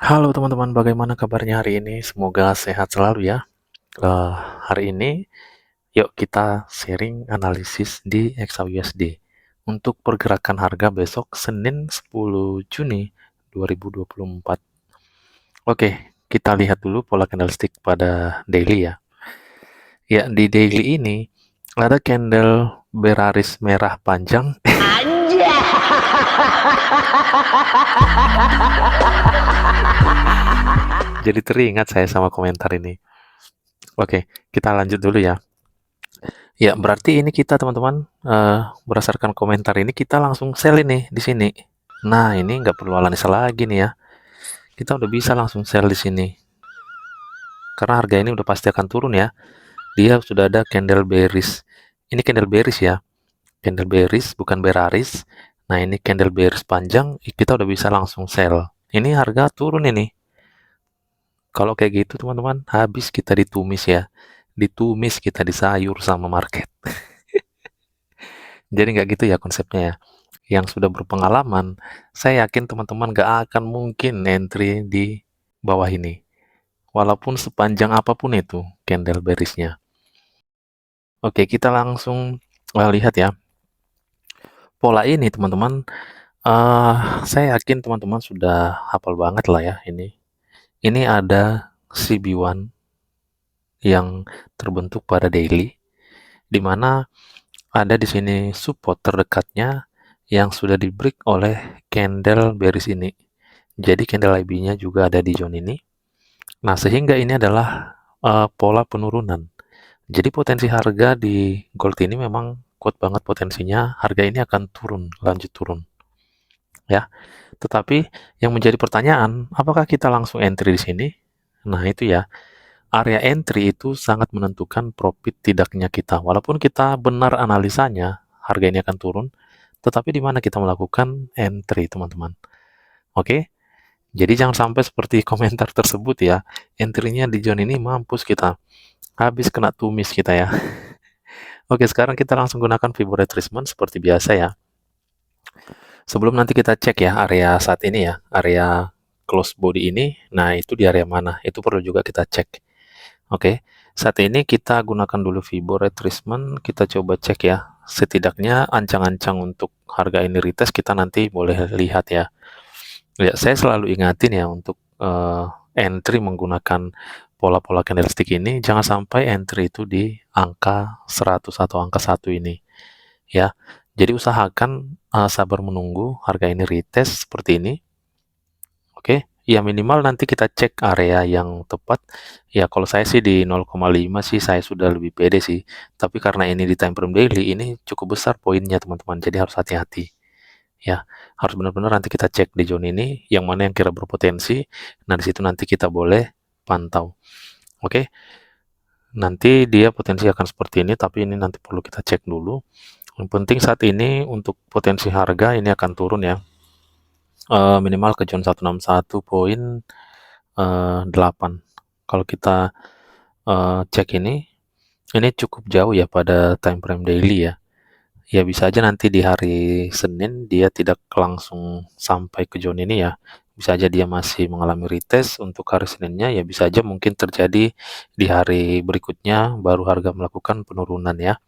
Halo teman-teman, bagaimana kabarnya hari ini? Semoga sehat selalu ya. Eh, Hari ini, yuk kita sharing analisis di XAUSD untuk pergerakan harga besok Senin 10 Juni 2024. Oke, kita lihat dulu pola candlestick pada daily ya. Ya, di daily ini ada candle beraris merah panjang. Jadi teringat saya sama komentar ini. Oke, kita lanjut dulu ya. Ya, berarti ini kita teman-teman, berdasarkan komentar ini kita langsung sell ini di sini. Nah, ini nggak perlu analisa lagi nih ya. Kita udah bisa langsung sell di sini. Karena harga ini udah pasti akan turun ya. Dia sudah ada candle bearish. Ini candle bearish ya. Candle bearish bukan bearish. Nah, ini candle bearish panjang, kita udah bisa langsung sell. Ini harga turun ini. Kalau kayak gitu teman-teman, habis kita ditumis ya. Ditumis kita disayur sama market. Jadi nggak gitu ya konsepnya ya. Yang sudah berpengalaman, saya yakin teman-teman gak akan mungkin entry di bawah ini. Walaupun sepanjang apapun itu candle bearish-nya. Oke, kita langsung lihat ya. Pola ini teman-teman, saya yakin teman-teman sudah hafal banget lah ya ini. Ini ada CB1 yang terbentuk pada daily, di mana ada di sini support terdekatnya yang sudah di break oleh candle bearish ini. Jadi candle IB-nya juga ada di zone ini. Nah, sehingga ini adalah pola penurunan. Jadi potensi harga di gold ini memang kuat banget potensinya harga ini akan turun, lanjut turun ya. Tetapi yang menjadi pertanyaan, apakah kita langsung entry di sini? Nah, itu ya. Area entry itu sangat menentukan profit tidaknya kita. Walaupun kita benar analisanya, harga ini akan turun, tetapi di mana kita melakukan entry, teman-teman. Oke? Jadi jangan sampai seperti komentar tersebut ya. Entry-nya di zone ini mampus kita. Habis kena tumis kita ya. Oke, sekarang kita langsung gunakan Fibonacci retracement seperti biasa ya. Sebelum nanti kita cek ya area saat ini ya, area close body ini. Nah, itu di area mana? Itu perlu juga kita cek. Oke, saat ini kita gunakan dulu Fibonacci retracement. Kita coba cek ya. Setidaknya ancang-ancang untuk harga ini retest kita nanti boleh lihat ya. Ya, saya selalu ingatin ya untuk entry menggunakan pola-pola candlestick ini, jangan sampai entry itu di angka 100 atau angka 1 ini, ya. Jadi usahakan sabar menunggu harga ini retest seperti ini, oke. Ya minimal nanti kita cek area yang tepat. Ya kalau saya sih di 0,5 sih saya sudah lebih pede sih. Tapi karena ini di time frame daily, ini cukup besar poinnya teman-teman, jadi harus hati-hati. Ya, harus benar-benar nanti kita cek di zone ini yang mana yang kira berpotensi. Nah, di situ nanti kita boleh pantau. Oke, nanti dia potensi akan seperti ini, tapi ini nanti perlu kita cek dulu. Yang penting saat ini untuk potensi harga ini akan turun ya. Minimal ke zone 161.8. Kalau kita cek ini cukup jauh ya pada time frame daily ya. Ya bisa aja nanti di hari Senin dia tidak langsung sampai ke zone ini ya. Bisa aja dia masih mengalami retest untuk hari Seninnya, ya bisa aja mungkin terjadi di hari berikutnya baru harga melakukan penurunan ya.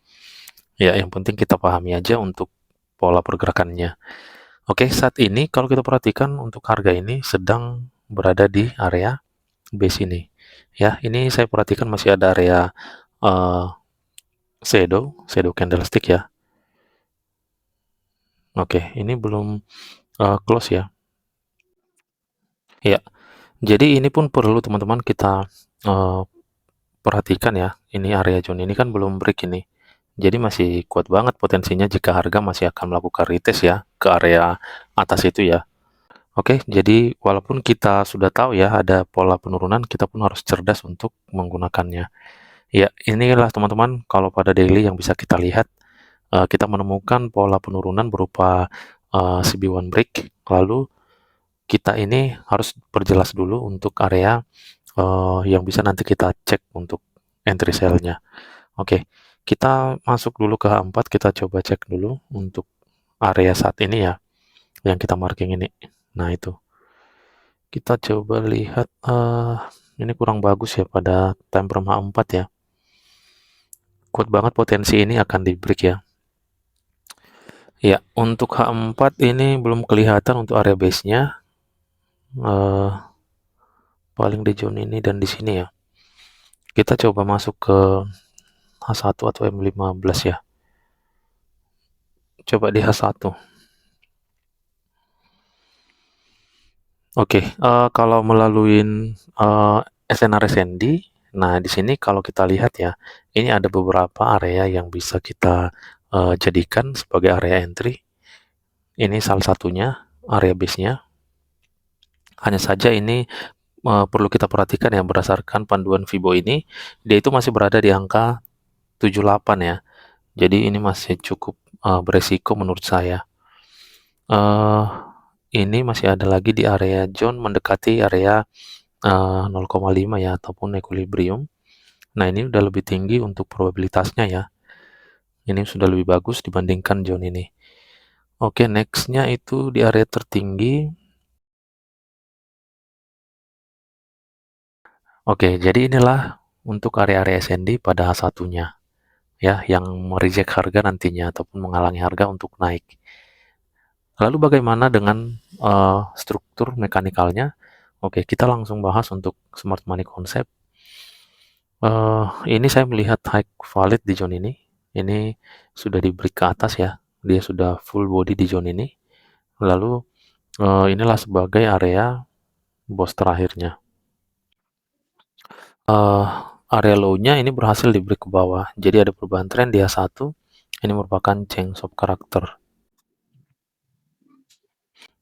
Ya, yang penting kita pahami aja untuk pola pergerakannya. Oke, saat ini kalau kita perhatikan untuk harga ini sedang berada di area base ini. Ya, ini saya perhatikan masih ada area uh, shadow candlestick ya. Oke, ini belum close ya. Ya, jadi ini pun perlu teman-teman kita perhatikan ya. Ini area zone ini kan belum break ini. Jadi masih kuat banget potensinya jika harga masih akan melakukan retest ya ke area atas itu ya. Oke, jadi walaupun kita sudah tahu ya ada pola penurunan, kita pun harus cerdas untuk menggunakannya. Ya, inilah teman-teman kalau pada daily yang bisa kita lihat, kita menemukan pola penurunan berupa CB1 break, lalu kita ini harus perjelas dulu untuk area yang bisa nanti kita cek untuk entry sell-nya. Oke, kita masuk dulu ke H4, kita coba cek dulu untuk area saat ini ya, yang kita marking ini. Nah itu. Kita coba lihat, ini kurang bagus ya pada time frame H4 ya. Kuat banget potensi ini akan di-break ya. Ya, untuk H4 ini belum kelihatan untuk area base-nya, eh, paling di zone ini dan di sini ya. Kita coba masuk ke H1 atau M15 ya. Coba di H1. Oke, kalau melalui SNR SND, nah di sini kalau kita lihat ya, ini ada beberapa area yang bisa kita jadikan sebagai area entry. Ini salah satunya area base-nya. Hanya saja ini perlu kita perhatikan ya, berdasarkan panduan Fibo ini, dia itu masih berada di angka 78 ya. Jadi ini masih cukup beresiko menurut saya. Eh, ini masih ada lagi di area zone mendekati area 0,5 ya ataupun equilibrium. Nah, ini udah lebih tinggi untuk probabilitasnya ya. Ini sudah lebih bagus dibandingkan zone ini. Oke, next-nya itu di area tertinggi. Oke, jadi inilah untuk area-area SND pada H1-nya ya, yang mereject harga nantinya ataupun menghalangi harga untuk naik. Lalu bagaimana dengan struktur mekanikalnya? Oke, kita langsung bahas untuk smart money concept. Ini saya melihat high valid di zone ini. Ini sudah di break ke atas ya. Dia sudah full body di zone ini. Lalu inilah sebagai area boss terakhirnya. Eh, area low-nya ini berhasil di break ke bawah. Jadi ada perubahan tren di H1. Ini merupakan change of character.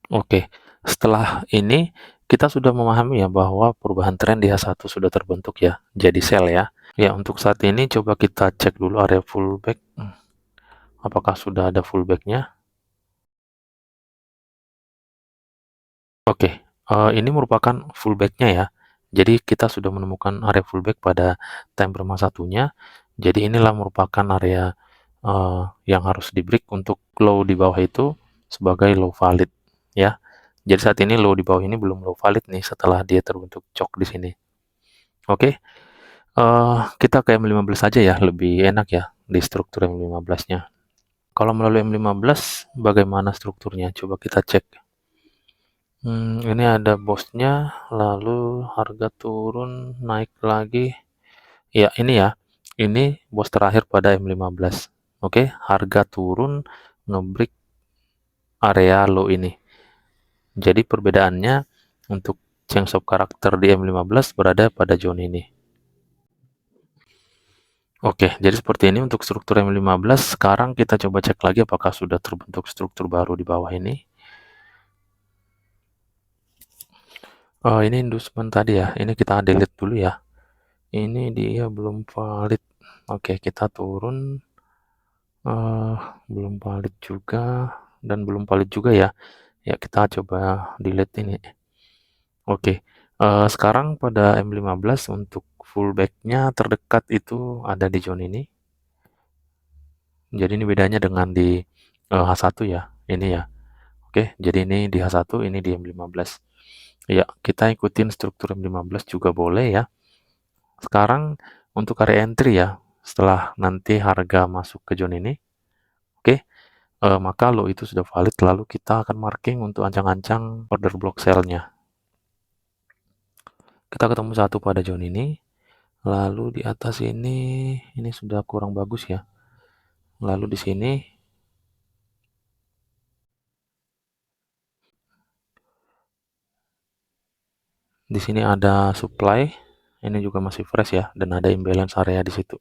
Oke, setelah ini kita sudah memahami ya bahwa perubahan tren di H1 sudah terbentuk ya. Jadi sell ya. Ya, untuk saat ini coba kita cek dulu area pullback. Apakah sudah ada pullback-nya? Oke, ini merupakan fullback-nya ya. Jadi kita sudah menemukan area fullback pada time frame satunya. Jadi inilah merupakan area yang harus di-break untuk low di bawah itu sebagai low valid ya. Jadi saat ini low di bawah ini belum low valid nih setelah dia terbentuk cok di sini. Oke, kita ke M15 saja ya, lebih enak ya di struktur M15-nya. Kalau melalui M15 bagaimana strukturnya? Coba kita cek. Ini ada bosnya, lalu harga turun, naik lagi. Ya, ini ya. Ini bos terakhir pada M15. Oke, harga turun, ngebreak area low ini. Jadi perbedaannya untuk change of character di M15 berada pada zone ini. Oke, jadi seperti ini untuk struktur M15. Sekarang kita coba cek lagi apakah sudah terbentuk struktur baru di bawah ini. Oh, ini inducement tadi ya. Ini kita delete dulu ya. Ini dia belum valid. Oke, kita turun. Belum valid juga dan belum valid juga ya. Ya, kita coba delete ini. Oke, sekarang pada M15 untuk fullback-nya terdekat itu ada di zone ini. Jadi ini bedanya dengan di H1 ya. Ini ya. Oke, jadi ini di H1, ini di M15. Ya, kita ikutin struktur M15 juga boleh ya. Sekarang untuk area entry ya, setelah nanti harga masuk ke zone ini, oke, maka low itu sudah valid, lalu kita akan marking untuk ancang-ancang order block sell-nya. Kita ketemu satu pada zone ini, lalu di atas ini sudah kurang bagus ya. Lalu di sini ada supply, ini juga masih fresh ya, dan ada imbalance area di situ.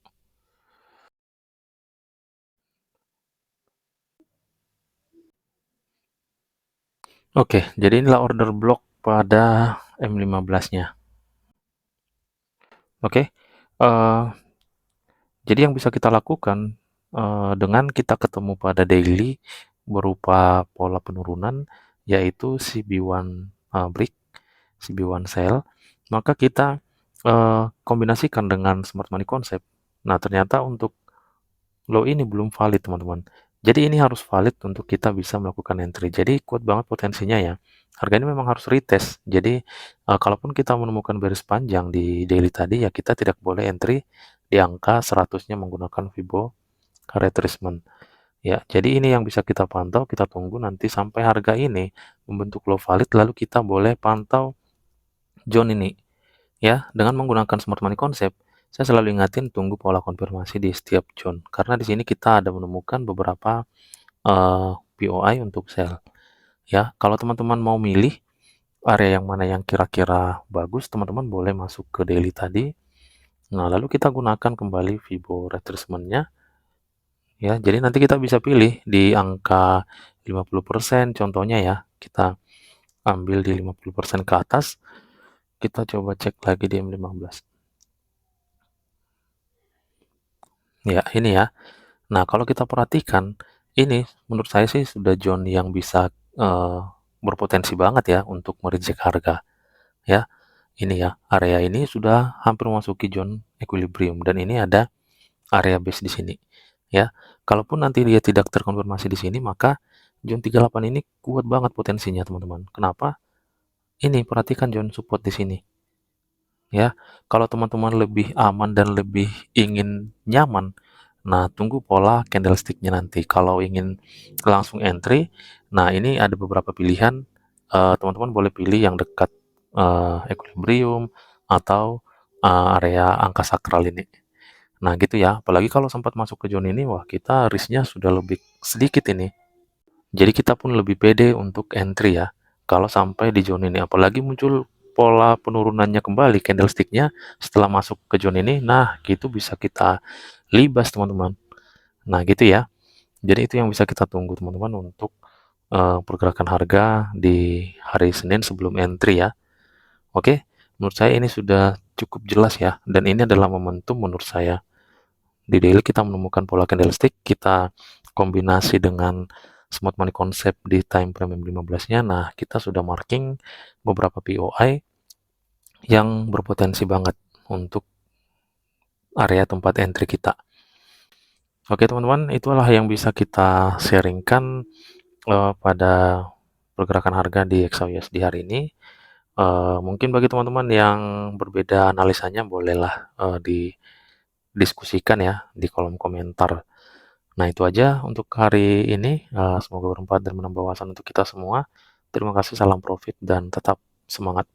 Oke, jadi inilah order block pada M15-nya. Oke, jadi yang bisa kita lakukan dengan kita ketemu pada daily berupa pola penurunan, yaitu CB1 break, CB1 sell, maka kita kombinasikan dengan smart money concept. Nah, ternyata untuk low ini belum valid, teman-teman. Jadi ini harus valid untuk kita bisa melakukan entry. Jadi kuat banget potensinya ya. Harga ini memang harus retest. Jadi, kalaupun kita menemukan bearish panjang di daily tadi, ya kita tidak boleh entry di angka 100-nya menggunakan Fibonacci retracement. Ya, jadi ini yang bisa kita pantau, kita tunggu nanti sampai harga ini membentuk low valid, lalu kita boleh pantau zone ini. Ya, dengan menggunakan smart money concept, saya selalu ingatin tunggu pola konfirmasi di setiap zone. Karena di sini kita ada menemukan beberapa POI untuk sell. Ya, kalau teman-teman mau milih area yang mana yang kira-kira bagus, teman-teman boleh masuk ke daily tadi. Nah, lalu kita gunakan kembali Fibonacci retracement-nya. Ya, jadi nanti kita bisa pilih di angka 50% contohnya ya. Kita ambil di 50% ke atas. Kita coba cek lagi di M15. Ya, ini ya. Nah, kalau kita perhatikan, ini menurut saya sih sudah zone yang bisa berpotensi banget ya untuk mereject harga. Ya, ini ya, area ini sudah hampir memasuki zone equilibrium dan ini ada area base di sini. Ya, kalaupun nanti dia tidak terkonfirmasi di sini, maka zone 38 ini kuat banget potensinya, teman-teman. Kenapa? Ini perhatikan zone support di sini. Ya, kalau teman-teman lebih aman dan lebih ingin nyaman, nah tunggu pola candlestick-nya nanti. Kalau ingin langsung entry, nah ini ada beberapa pilihan. Teman-teman boleh pilih yang dekat equilibrium atau area angka sakral ini. Nah gitu ya, apalagi kalau sempat masuk ke zone ini, wah kita risknya sudah lebih sedikit ini. Jadi kita pun lebih pede untuk entry ya, kalau sampai di zone ini. Apalagi muncul pola penurunannya kembali candlestick-nya setelah masuk ke zone ini, nah gitu bisa kita libas teman-teman. Nah gitu ya, jadi itu yang bisa kita tunggu teman-teman untuk pergerakan harga di hari Senin sebelum entry ya. Oke, menurut saya ini sudah cukup jelas ya, dan ini adalah momentum menurut saya. Di daily kita menemukan pola candlestick, kita kombinasi dengan smart money concept di time frame 15-nya, nah kita sudah marking beberapa POI yang berpotensi banget untuk area tempat entry kita. Oke teman-teman, itulah yang bisa kita sharingkan pada pergerakan harga di XAUSD hari ini. Mungkin bagi teman-teman yang berbeda analisanya, bolehlah didiskusikan ya di kolom komentar. Nah, itu aja untuk hari ini. Semoga bermanfaat dan menambah wawasan untuk kita semua. Terima kasih, salam profit, dan tetap semangat.